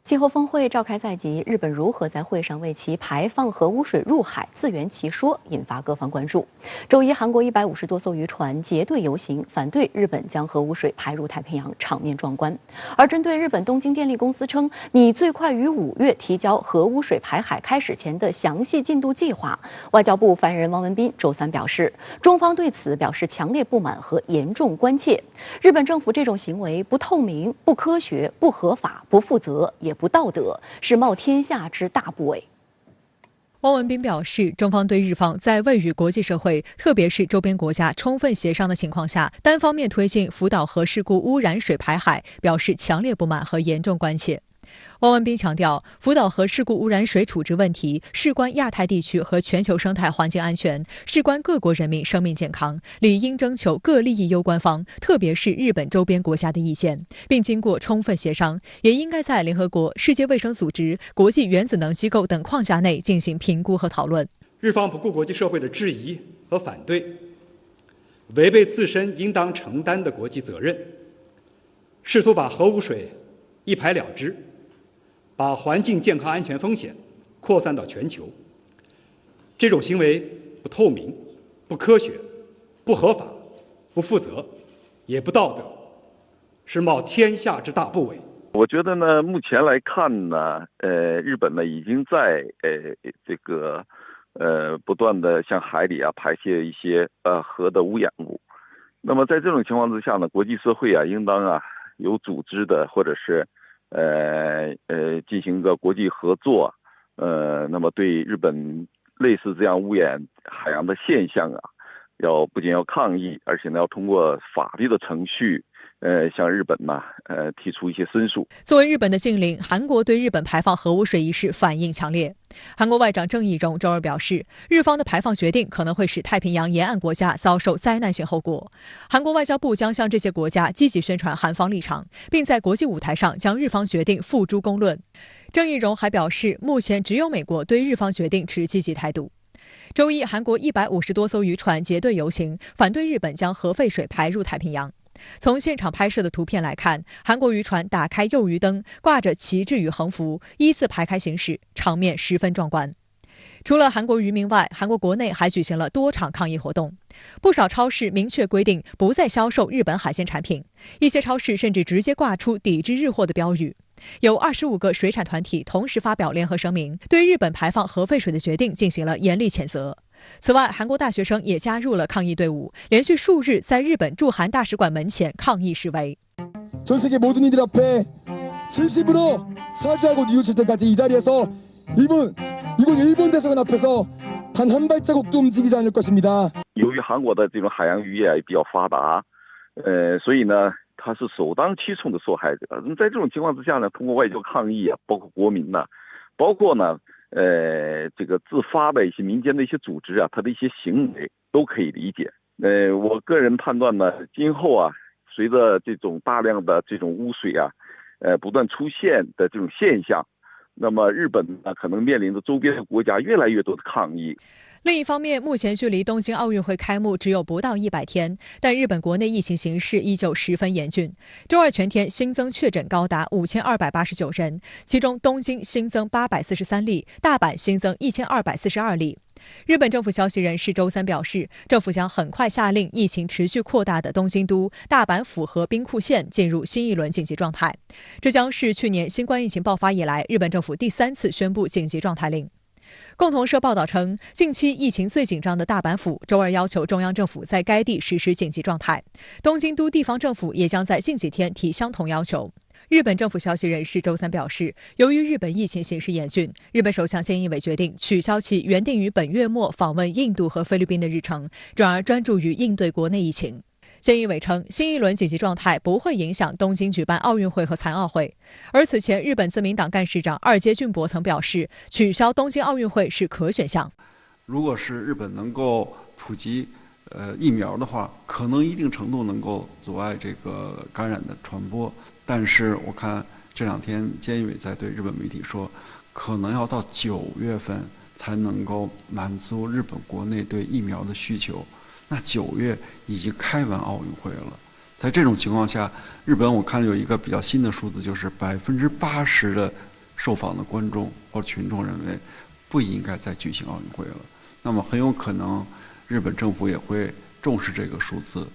气候峰会召开在即，日本如何在会上为其排放核污水入海自圆其说，引发各方关注。周一，韩国150多艘渔船结队游行，反对日本将核污水排入太平洋，场面壮观。而针对日本东京电力公司称拟最快于5月提交核污水排海开始前的详细进度计划，外交部发言人汪文斌周三表示，中方对此表示强烈不满和严重关切。日本政府这种行为不透明、不科学、不合法、不负责，也不道德，是冒天下之大不韪。汪文斌表示，中方对日方在未与国际社会，特别是周边国家充分协商的情况下，单方面推进福岛核事故污染水排海，表示强烈不满和严重关切。汪文斌强调，福岛核事故污染水处置问题事关亚太地区和全球生态环境安全，事关各国人民生命健康，理应征求各利益攸关方，特别是日本周边国家的意见，并经过充分协商，也应该在联合国、世界卫生组织、国际原子能机构等框架内进行评估和讨论。日方不顾国际社会的质疑和反对，违背自身应当承担的国际责任，试图把核污水一排了之，把环境健康安全风险扩散到全球，这种行为不透明、不科学、不合法、不负责，也不道德，是冒天下之大不韪。我觉得呢，目前来看呢，日本呢已经在不断的向海里排泄一些核的污染物。那么在这种情况之下呢，国际社会应当有组织的或者是进行一个国际合作，那么对日本类似这样污染海洋的现象不仅要抗议，而且呢要通过法律的程序，向日本提出一些申诉。作为日本的近邻，韩国对日本排放核污水一事反应强烈。韩国外长郑义溶周二表示，日方的排放决定可能会使太平洋沿岸国家遭受灾难性后果。韩国外交部将向这些国家积极宣传韩方立场，并在国际舞台上将日方决定付诸公论。郑义溶还表示，目前只有美国对日方决定持积极态度。周一，韩国150多艘渔船结队游行，反对日本将核废水排入太平洋。从现场拍摄的图片来看，韩国渔船打开右鱼灯，挂着旗帜与横幅，依次排开行驶，场面十分壮观。除了韩国渔民外，韩国国内还举行了多场抗议活动。不少超市明确规定不再销售日本海鲜产品，一些超市甚至直接挂出抵制日货的标语。有25个水产团体同时发表联合声明，对日本排放核废水的决定进行了严厉谴责。此外，韩国大学生也加入了抗议队伍，连续数日在日本驻韩大使馆门前抗议示威。전 세계 모든 이들 앞에 진심으로 사죄하고 뉘우칠 때까지 이 자리에서 이곳 일본 대사관 앞에서 단 한 발자국도 움직이지 않을 것입니다. 由于韩国的这种海洋渔业比较发达，所以呢，他是首当其冲的受害者。在这种情况之下呢，通过外交抗议包括国民包括呢，这个自发的一些民间的一些组织他的一些行为都可以理解。我个人判断呢，今后随着这种大量的这种污水不断出现的这种现象，那么日本可能面临着周边的国家越来越多的抗议。另一方面，目前距离东京奥运会开幕只有不到100天，但日本国内疫情形势依旧十分严峻。周二全天新增确诊高达5289人，其中东京新增843例，大阪新增1242例。日本政府消息人士周三表示，政府将很快下令疫情持续扩大的东京都、大阪府和兵库县进入新一轮紧急状态。这将是去年新冠疫情爆发以来，日本政府第3次宣布紧急状态令。共同社报道称，近期疫情最紧张的大阪府周二要求中央政府在该地实施紧急状态，东京都地方政府也将在近几天提相同要求。日本政府消息人士周三表示，由于日本疫情形势严峻，日本首相菅义伟决定取消其原定于本月末访问印度和菲律宾的日程，转而专注于应对国内疫情。菅义伟称，新一轮紧急状态不会影响东京举办奥运会和残奥会。而此前，日本自民党干事长二阶俊博曾表示，取消东京奥运会是可选项。如果是日本能够普及疫苗的话，可能一定程度能够阻碍这个感染的传播。但是我看这2天菅义伟在对日本媒体说，可能要到9月份才能够满足日本国内对疫苗的需求。那9月已经开完奥运会了，在这种情况下，日本我看有一个比较新的数字，就是80%的受访的观众或群众认为不应该再举行奥运会了。那么很有可能日本政府也会重视这个数字。